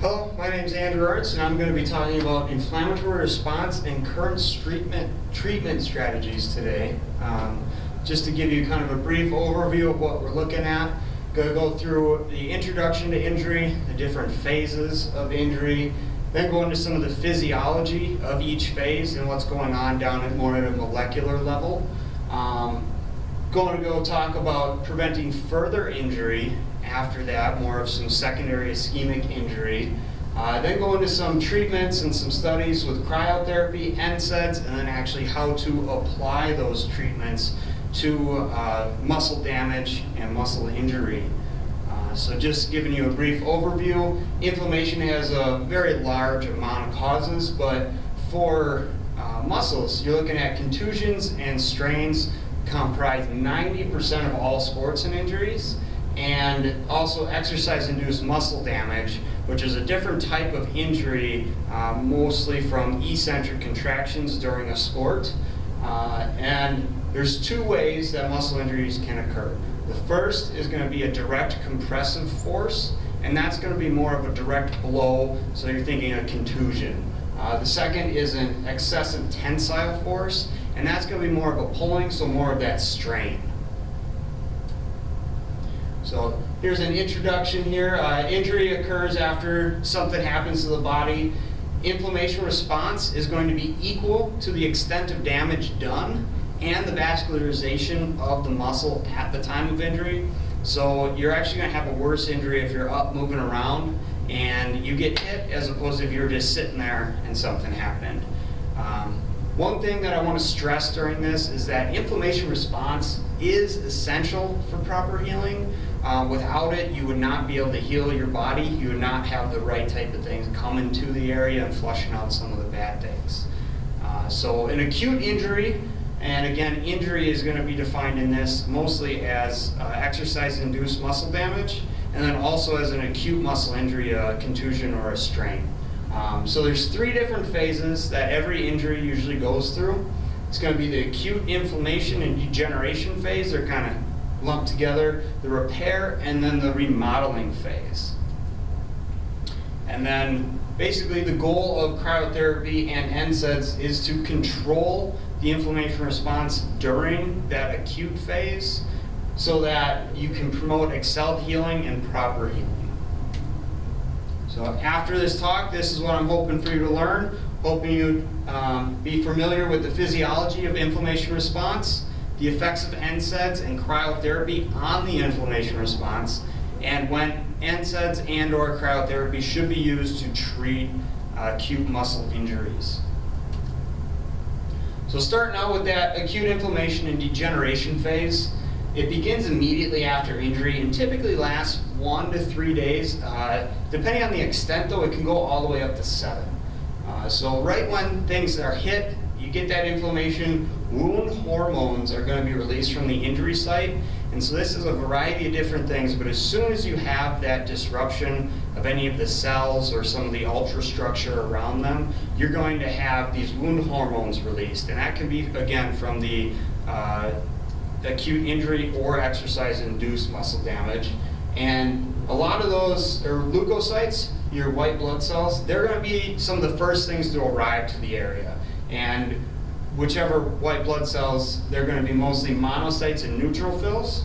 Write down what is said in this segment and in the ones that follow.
Hello, my name is Ernst, and I'm going to be talking about inflammatory response and current treatment strategies today. Just to give you kind of a brief overview of what we're looking at, going to go through the introduction to injury, the different phases of injury, then go into some of the physiology of each phase and what's going on down at more at a molecular level. Going to go talk about preventing further injury. After that, more of some secondary ischemic injury. Then go into some treatments and some studies with cryotherapy, NSAIDs, and then actually how to apply those treatments to muscle damage and muscle injury. So just giving you a brief overview, inflammation has a very large amount of causes, but for muscles, you're looking at contusions and strains comprise 90% of all sports and injuries. And also exercise-induced muscle damage, which is a different type of injury, mostly from eccentric contractions during a sport. And there's two ways that muscle injuries can occur. The first is going to be a direct compressive force, and that's going to be more of a direct blow, so you're thinking a contusion. The second is an excessive tensile force, and that's going to be more of a pulling, so more of that strain. So here's an introduction here. Injury occurs after something happens to the body. Inflammation response is going to be equal to the extent of damage done and the vascularization of the muscle at the time of injury. So you're actually going to have a worse injury if you're up moving around and you get hit, as opposed to if you're just sitting there and something happened. One thing that I want to stress during this is that inflammation response is essential for proper healing. Without it, you would not be able to heal your body. You would not have the right type of things coming to the area and flushing out some of the bad things. So an acute injury, and again, injury is going to be defined in this mostly as exercise-induced muscle damage, and then also as an acute muscle injury, a contusion or a strain. So there's three different phases that every injury usually goes through. It's going to be the acute inflammation and degeneration phase. They're kind of lumped together, the repair, and then the remodeling phase. And then basically the goal of cryotherapy and NSAIDs is to control the inflammation response during that acute phase so that you can promote excelled healing and proper healing. So after this talk, this is what I'm hoping for you to learn. Hoping you be familiar with the physiology of inflammation response, the effects of NSAIDs and cryotherapy on the inflammation response, and when NSAIDs and or cryotherapy should be used to treat acute muscle injuries. So starting out with that acute inflammation and degeneration phase, it begins immediately after injury and typically lasts 1 to 3 days. Depending on the extent though, it can go all the way up to 7. So right when things are hit, you get that inflammation, wound hormones are going to be released from the injury site. And so this is a variety of different things, but as soon as you have that disruption of any of the cells or some of the ultrastructure around them, you're going to have these wound hormones released. And that can be, again, from the acute injury or exercise-induced muscle damage. And a lot of those are leukocytes, your white blood cells. They're going to be some of the first things to arrive to the area. And whichever white blood cells, they're going to be mostly monocytes and neutrophils.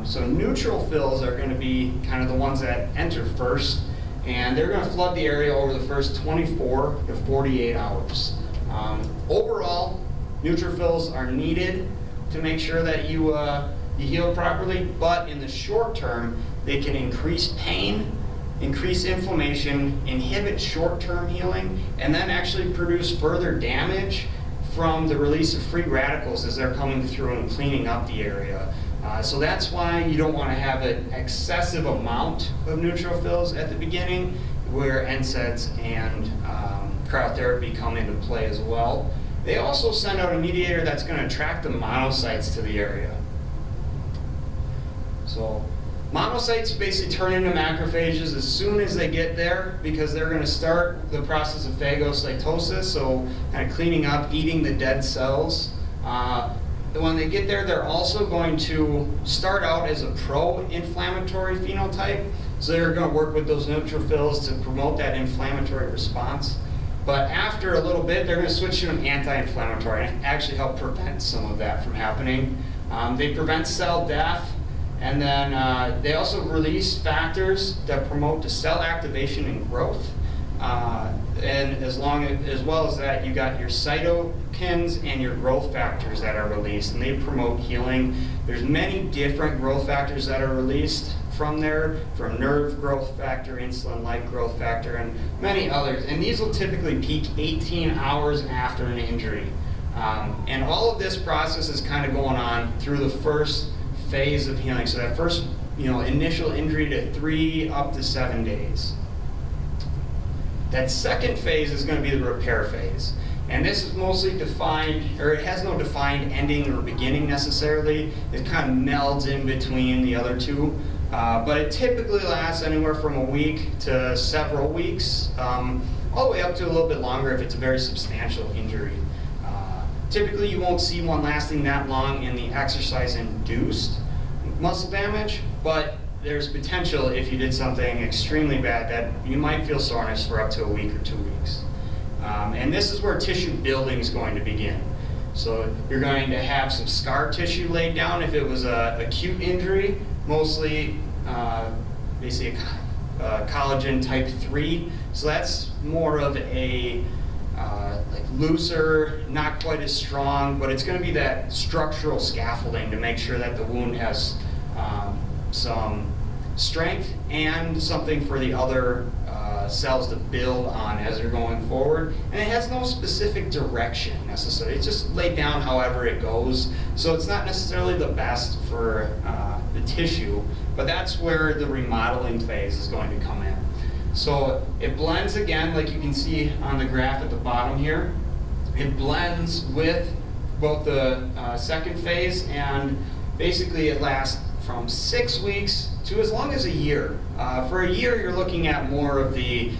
So neutrophils are going to be kind of the ones that enter first, and they're going to flood the area over the first 24 to 48 hours. Overall, neutrophils are needed to make sure that you heal properly, but in the short term, they can increase pain, increase inflammation, inhibit short-term healing, and then actually produce further damage from the release of free radicals as they're coming through and cleaning up the area. So that's why you don't want to have an excessive amount of neutrophils at the beginning, where NSAIDs and cryotherapy come into play as well. They also send out a mediator that's going to attract the monocytes to the area. So monocytes basically turn into macrophages as soon as they get there, because they're going to start the process of phagocytosis, so kind of cleaning up, eating the dead cells. When they get there, they're also going to start out as a pro-inflammatory phenotype, So they're going to work with those neutrophils to promote that inflammatory response. But after a little bit, they're going to switch to an anti-inflammatory and actually help prevent some of that from happening. They prevent cell death, and then they also release factors that promote the cell activation and growth. And as well as that, you got your cytokines and your growth factors that are released, and they promote healing. There's many different growth factors that are released from there, from nerve growth factor, insulin-like growth factor, and many others. And these will typically peak 18 hours after an injury. And all of this process is kind of going on through the first phase of healing. So that first, initial injury to 3 up to 7 days. That second phase is going to be the repair phase. And this is mostly defined, or it has no defined ending or beginning necessarily. It kind of melds in between the other two. But it typically lasts anywhere from a week to several weeks, all the way up to a little bit longer if it's a very substantial injury. Typically you won't see one lasting that long in the exercise-induced muscle damage, but there's potential if you did something extremely bad that you might feel soreness for up to a week or 2 weeks. And this is where tissue building is going to begin. So you're going to have some scar tissue laid down if it was an acute injury, mostly basically collagen type 3. So that's more of a like looser, not quite as strong, but it's going to be that structural scaffolding to make sure that the wound has some strength and something for the other cells to build on as they're going forward. And it has no specific direction necessarily. It's just laid down however it goes. So it's not necessarily the best for the tissue, but that's where the remodeling phase is going to come in. So it blends again, like you can see on the graph at the bottom here. It blends with both the second phase, and basically it lasts from 6 weeks to as long as a year. For a year, you're looking at more of the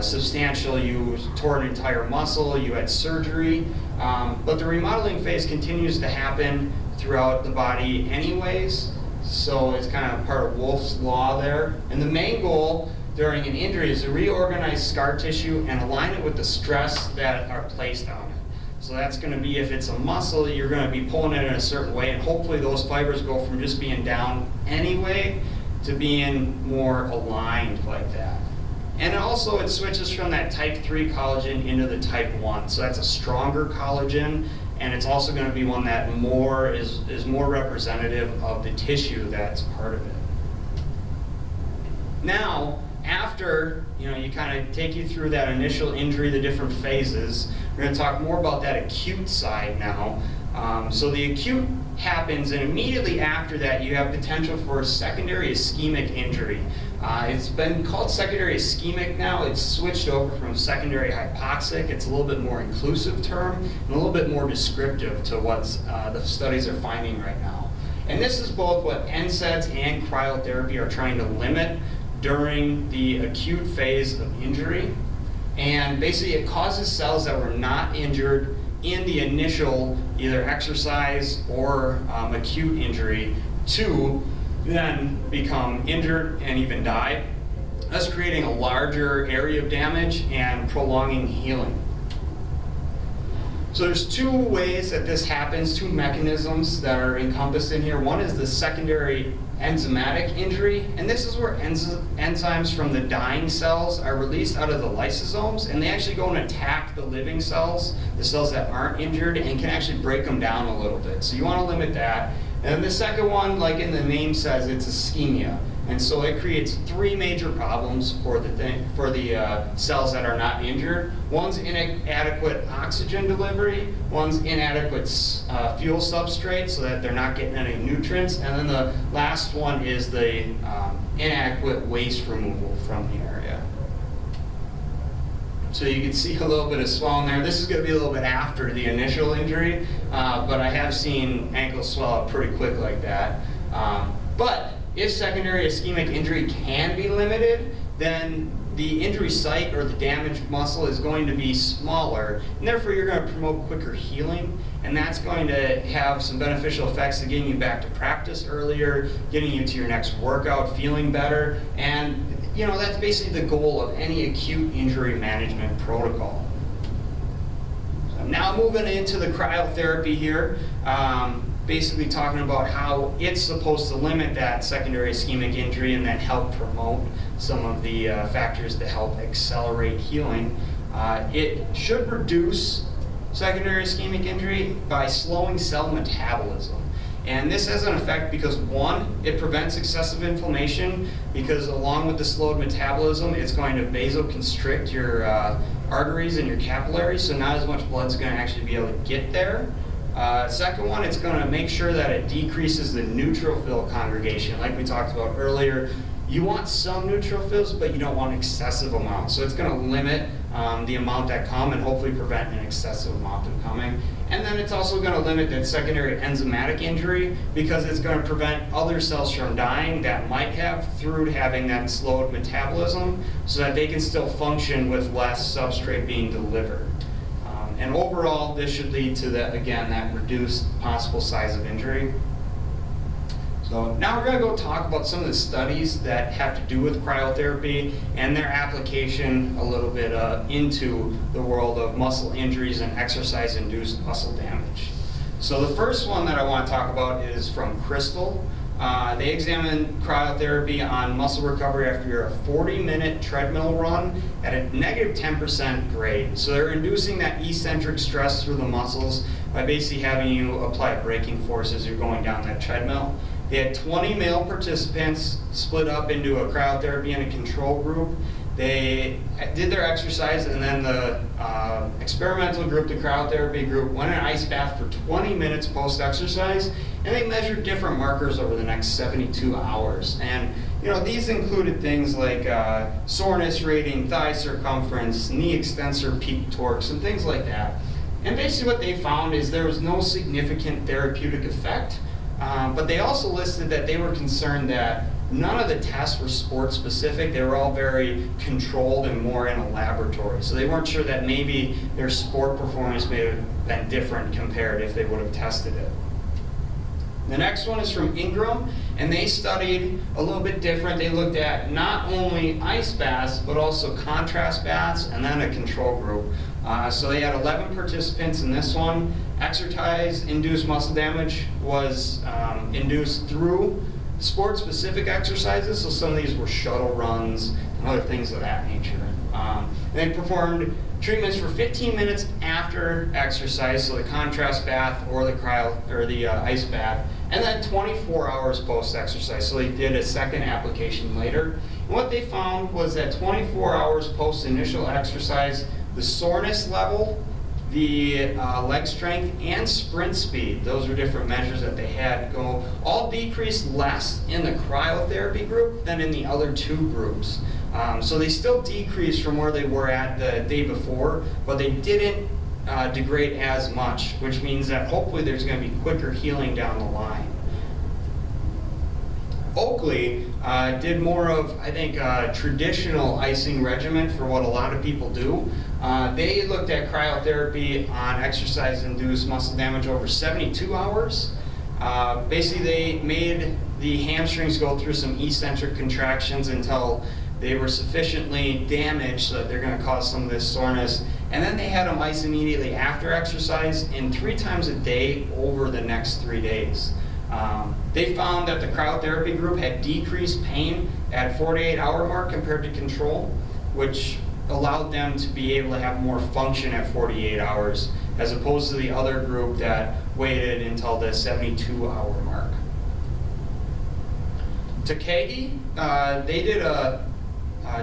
substantial, you tore an entire muscle, you had surgery, but the remodeling phase continues to happen throughout the body anyways, so it's kind of part of Wolff's Law there. And the main goal during an injury is to reorganize scar tissue and align it with the stress that are placed on it. So that's going to be, if it's a muscle, you're going to be pulling it in a certain way, and hopefully those fibers go from just being down anyway to being more aligned like that. And also it switches from that type 3 collagen into the type 1. So that's a stronger collagen, and it's also going to be one that is more representative of the tissue that's part of it. Now, after you kind of take you through that initial injury, the different phases, we're going to talk more about that acute side now. So the acute happens, and immediately after that you have potential for secondary ischemic injury. It's been called secondary ischemic now. It's switched over from secondary hypoxic. It's a little bit more inclusive term and a little bit more descriptive to what the studies are finding right now. And this is both what NSAIDs and cryotherapy are trying to limit during the acute phase of injury. And basically it causes cells that were not injured in the initial either exercise or acute injury to then become injured and even die, thus creating a larger area of damage and prolonging healing. So there's 2 ways that this happens, 2 mechanisms that are encompassed in here. One is the secondary enzymatic injury, and this is where enzymes from the dying cells are released out of the lysosomes, and they actually go and attack the living cells, the cells that aren't injured, and can actually break them down a little bit. So you want to limit that. And then the second one, like in the name says, it's ischemia. And so it creates 3 major problems for the cells that are not injured. One's inadequate oxygen delivery, one's inadequate fuel substrate so that they're not getting any nutrients, and then the last one is the inadequate waste removal from the area. So you can see a little bit of swelling there. This is going to be a little bit after the initial injury, but I have seen ankles swell up pretty quick like that. But if secondary ischemic injury can be limited, then the injury site or the damaged muscle is going to be smaller, and therefore you're going to promote quicker healing, and that's going to have some beneficial effects of getting you back to practice earlier, getting you to your next workout feeling better, and that's basically the goal of any acute injury management protocol. So now moving into the cryotherapy here, basically talking about how it's supposed to limit that secondary ischemic injury and then help promote some of the factors that help accelerate healing. It should reduce secondary ischemic injury by slowing cell metabolism. And this has an effect because, one, it prevents excessive inflammation, because along with the slowed metabolism, it's going to vasoconstrict your arteries and your capillaries, so not as much blood's going to actually be able to get there. Second one, it's going to make sure that it decreases the neutrophil congregation. Like we talked about earlier, you want some neutrophils, but you don't want excessive amounts. So it's going to limit the amount that come and hopefully prevent an excessive amount of coming. And then it's also going to limit that secondary enzymatic injury, because it's going to prevent other cells from dying that might have through having that slowed metabolism, so that they can still function with less substrate being delivered. And overall, this should lead to, that reduced possible size of injury. So now we're going to go talk about some of the studies that have to do with cryotherapy and their application a little bit into the world of muscle injuries and exercise-induced muscle damage. So the first one that I want to talk about is from Crystal. They examined cryotherapy on muscle recovery after a 40-minute treadmill run at a negative 10% grade. So they're inducing that eccentric stress through the muscles by basically having you apply braking force as you're going down that treadmill. They had 20 male participants split up into a cryotherapy and a control group. They did their exercise, and then the experimental group, the cryotherapy group, went in an ice bath for 20 minutes post-exercise, and they measured different markers over the next 72 hours. And these included things like soreness rating, thigh circumference, knee extensor peak torques, and things like that. And basically what they found is there was no significant therapeutic effect, but they also listed that they were concerned that none of the tests were sport specific. They were all very controlled and more in a laboratory. So they weren't sure that maybe their sport performance may have been different compared if they would have tested it. The next one is from Ingram, and they studied a little bit different. They looked at not only ice baths, but also contrast baths, and then a control group. So they had 11 participants in this one. Exercise-induced muscle damage was induced through sport-specific exercises, so some of these were shuttle runs and other things of that nature. They performed treatments for 15 minutes after exercise, so the contrast bath or the ice bath, and then 24 hours post-exercise. So they did a second application later. And what they found was that 24 hours post-initial exercise, the soreness level, the leg strength, and sprint speed, those were different measures that they had go, all decreased less in the cryotherapy group than in the other two groups. So they still decreased from where they were at the day before, but they didn't degrade as much, which means that hopefully there's going to be quicker healing down the line. Oakley did more of, I think, a traditional icing regimen for what a lot of people do. They looked at cryotherapy on exercise-induced muscle damage over 72 hours. Basically, they made the hamstrings go through some eccentric contractions until they were sufficiently damaged so that they're going to cause some of this soreness. And then they had them ice immediately after exercise and 3 times a day over the next 3 days. They found that the cryotherapy group had decreased pain at 48-hour mark compared to control, which allowed them to be able to have more function at 48 hours, as opposed to the other group that waited until the 72-hour mark. Takagi, they did a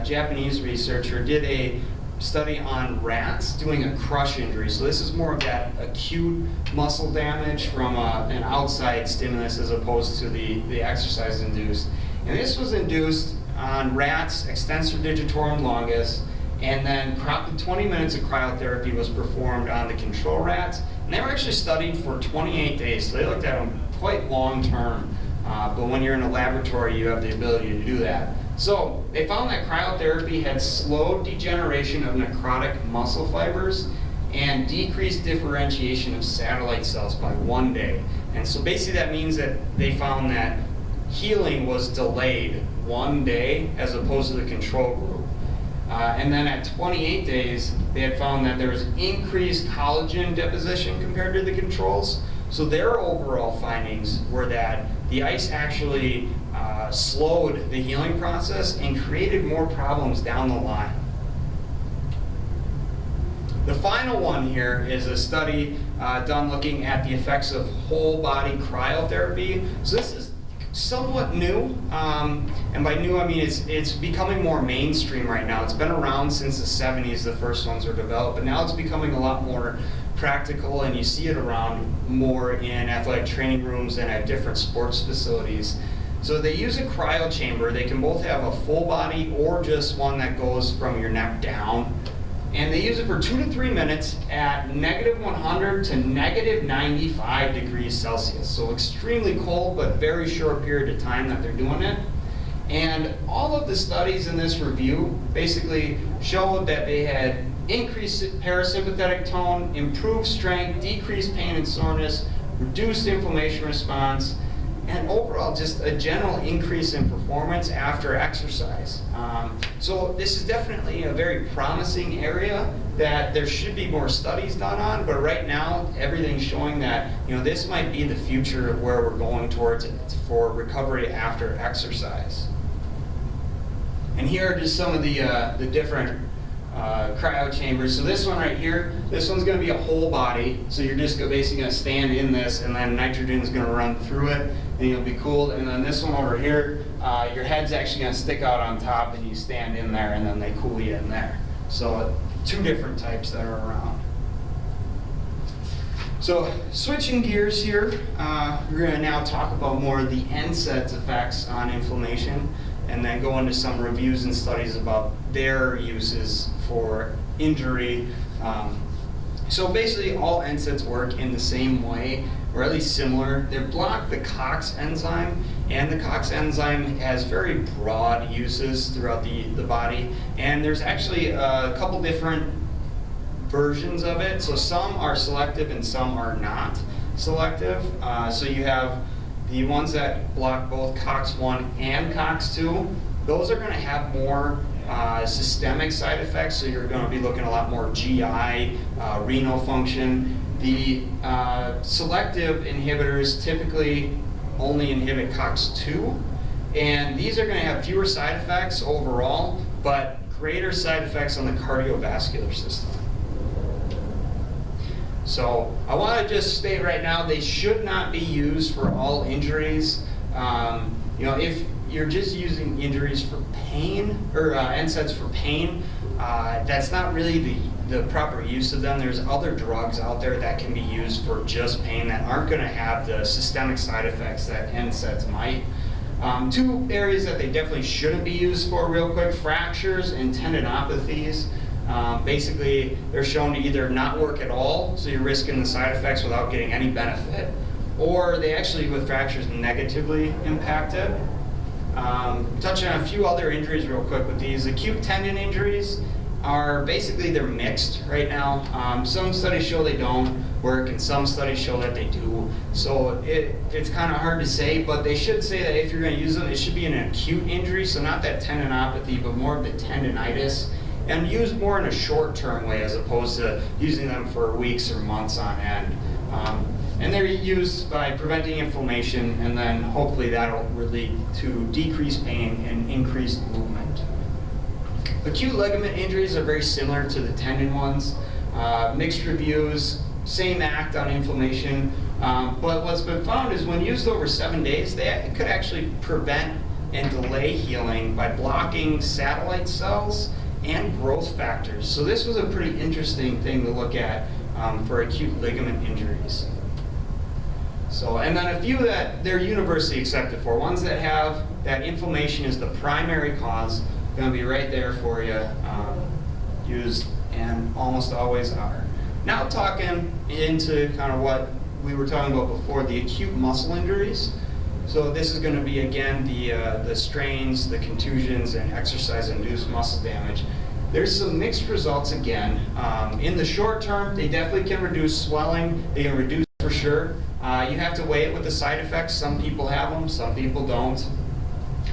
Japanese researcher did a study on rats doing a crush injury. So this is more of that acute muscle damage from an outside stimulus as opposed to the exercise induced. And this was induced on rats, extensor digitorum longus, and then 20 minutes of cryotherapy was performed on the control rats. And they were actually studied for 28 days, so they looked at them quite long term. But when you're in a laboratory, you have the ability to do that. So they found that cryotherapy had slowed degeneration of necrotic muscle fibers and decreased differentiation of satellite cells by 1 day. And so basically that means that they found that healing was delayed 1 day as opposed to the control group. And then at 28 days, they had found that there was increased collagen deposition compared to the controls. So their overall findings were that the ice actually slowed the healing process and created more problems down the line. The final one here is a study done looking at the effects of whole body cryotherapy. So this is somewhat new, and by new I mean it's becoming more mainstream right now. It's been around since the 70s, the first ones were developed, but now it's becoming a lot more practical, and you see it around more in athletic training rooms and at different sports facilities. So they use a cryo chamber. They can both have a full body or just one that goes from your neck down. And they use it for 2 to 3 minutes at -100 to -95 degrees Celsius. So extremely cold, but very short period of time that they're doing it. And all of the studies in this review basically showed that they had increased parasympathetic tone, improved strength, decreased pain and soreness, reduced inflammation response, and overall just a general increase in performance after exercise. So this is definitely a very promising area that there should be more studies done on, but right now everything's showing that this might be the future of where we're going towards for recovery after exercise. And here are just some of the different cryo chambers. So this one right here, this one's going to be a whole body. So you're just basically going to stand in this, and then nitrogen is going to run through it, and you'll be cooled. And then this one over here, your head's actually going to stick out on top, and you stand in there, and then they cool you in there. So 2 different types that are around. So switching gears here, we're going to now talk about more of the NSAIDs effects on inflammation, and then go into some reviews and studies about their uses for injury. So basically all NSAIDs work in the same way, or at least similar. They block the COX enzyme, and the COX enzyme has very broad uses throughout the body, and there's actually a couple different versions of it. So some are selective and some are not selective. So you have the ones that block both COX-1 and COX-2. Those are going to have more systemic side effects, so you're going to be looking a lot more GI, renal function. The selective inhibitors typically only inhibit COX-2, and these are going to have fewer side effects overall, but greater side effects on the cardiovascular system. So I want to just state right now, they should not be used for all injuries. If you're just using injuries for pain, or NSAIDs for pain, that's not really the proper use of them. There's other drugs out there that can be used for just pain that aren't going to have the systemic side effects that NSAIDs might. 2 areas that they definitely shouldn't be used for real quick: fractures and tendinopathies. Basically, they're shown to either not work at all, so you're risking the side effects without getting any benefit, or they actually, with fractures, negatively impact it. Touching on a few other injuries real quick with these. Acute tendon injuries are basically, they're mixed right now. Some studies show they don't work, and some studies show that they do. So it's kind of hard to say, but they should say that if you're going to use them, it should be an acute injury, so not that tendinopathy, but more of the tendinitis, and used more in a short-term way as opposed to using them for weeks or months on end. And they're used by preventing inflammation, and then hopefully that'll lead to decreased pain and increased movement. Acute ligament injuries are very similar to the tendon ones. Mixed reviews, same act on inflammation, but what's been found is when used over 7 days, they could actually prevent and delay healing by blocking satellite cells and growth factors. So this was a pretty interesting thing to look at for acute ligament injuries. So, and then a few that they're universally accepted for. Ones that have that inflammation is the primary cause, going to be right there for you, used, and almost always are. Now talking into kind of what we were talking about before, the acute muscle injuries. So this is going to be, again, the strains, the contusions, and exercise-induced muscle damage. There's some mixed results again. In the short term, they definitely can reduce swelling. They can reduce for sure. You have to weigh it with the side effects. Some people have them, some people don't.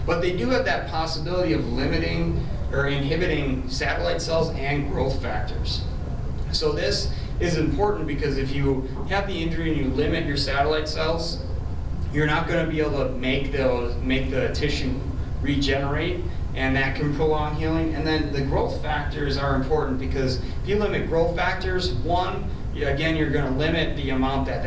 But they do have that possibility of limiting or inhibiting satellite cells and growth factors. So this is important because if you have the injury and you limit your satellite cells, you're not going to be able to make the tissue regenerate, and that can prolong healing. And then the growth factors are important because if you limit growth factors, one, again, you're going to limit the amount that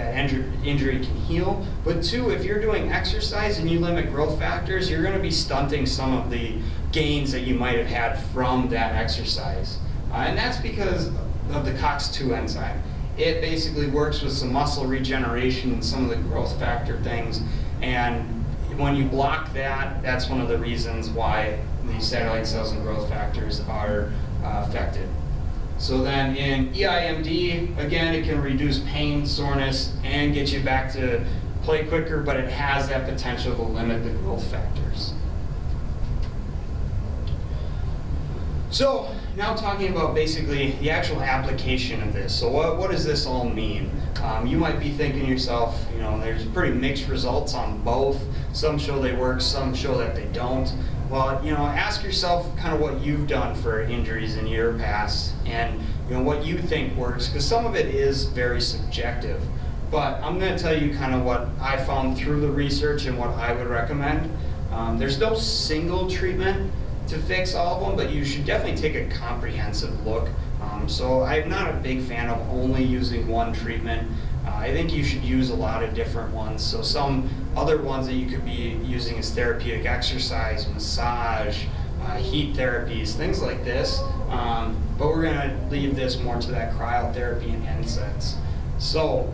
injury can heal. But two, if you're doing exercise and you limit growth factors, you're going to be stunting some of the gains that you might have had from that exercise. And that's because of the COX-2 enzyme. It basically works with some muscle regeneration and some of the growth factor things. And when you block that, that's one of the reasons why the satellite cells and growth factors are affected. So then in EIMD, again, it can reduce pain, soreness, and get you back to play quicker, but it has that potential to limit the growth factors. So now talking about basically the actual application of this. So what does this all mean? You might be thinking to yourself, there's pretty mixed results on both. Some show they work, some show that they don't. Well, ask yourself kind of what you've done for injuries in your past and what you think works, because some of it is very subjective. But I'm going to tell you kind of what I found through the research and what I would recommend. There's no single treatment to fix all of them, but you should definitely take a comprehensive look. So I'm not a big fan of only using one treatment. I think you should use a lot of different ones. So some other ones that you could be using is therapeutic exercise, massage, heat therapies, things like this. But we're going to leave this more to that cryotherapy and NSAIDs. So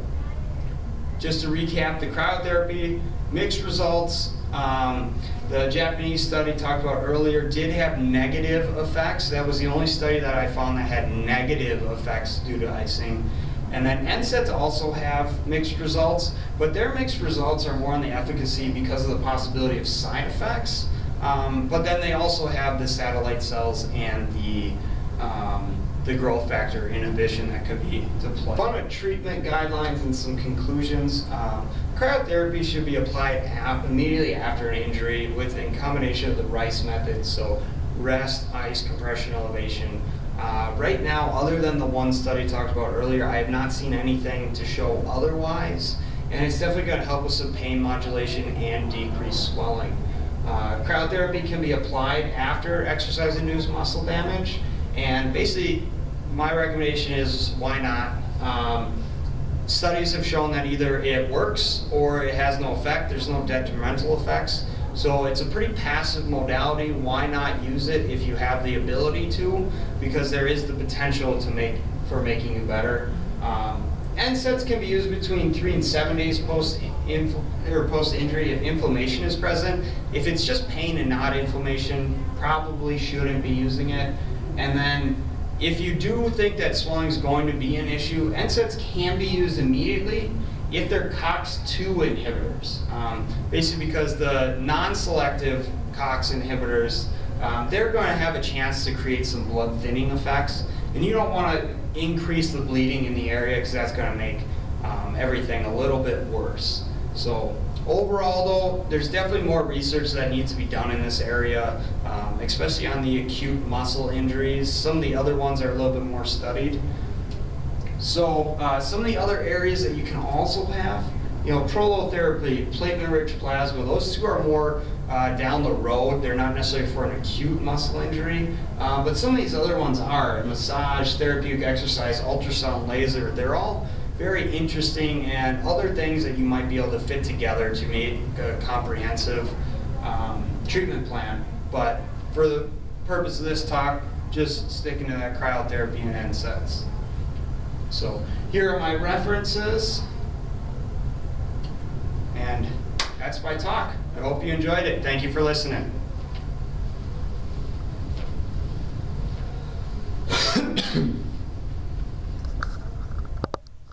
just to recap, the cryotherapy, mixed results. The Japanese study talked about earlier did have negative effects. That was the only study that I found that had negative effects due to icing. And then NSAIDs also have mixed results, but their mixed results are more on the efficacy because of the possibility of side effects. But then they also have the satellite cells and the growth factor inhibition that could be deployed. Fun treatment guidelines and some conclusions. Cryotherapy should be applied immediately after an injury in combination of the RICE method, so rest, ice, compression, elevation. Right now, other than the one study talked about earlier, I have not seen anything to show otherwise, and it's definitely going to help with some pain modulation and decrease swelling. Cryotherapy can be applied after exercise-induced muscle damage, and basically my recommendation is why not? Studies have shown that either it works or it has no effect. There's no detrimental effects. So it's a pretty passive modality. Why not use it if you have the ability to? Because there is the potential for making you better. NSAIDs can be used between 3 and 7 days post-injury if inflammation is present. If it's just pain and not inflammation, probably shouldn't be using it. And then if you do think that swelling is going to be an issue, NSAIDs can be used immediately if they're COX-2 inhibitors. Basically because the non-selective COX inhibitors, they're going to have a chance to create some blood thinning effects. And you don't want to increase the bleeding in the area because that's going to make everything a little bit worse. So overall though, there's definitely more research that needs to be done in this area, especially on the acute muscle injuries. Some of the other ones are a little bit more studied. So some of the other areas that you can also have, prolotherapy, platelet-rich plasma, those two are more down the road. They're not necessarily for an acute muscle injury, but some of these other ones are. Massage, therapeutic exercise, ultrasound, laser, they're all very interesting and other things that you might be able to fit together to make a comprehensive treatment plan. But for the purpose of this talk, just sticking to that cryotherapy and NSAIDs. So here are my references, and that's my talk. I hope you enjoyed it. Thank you for listening.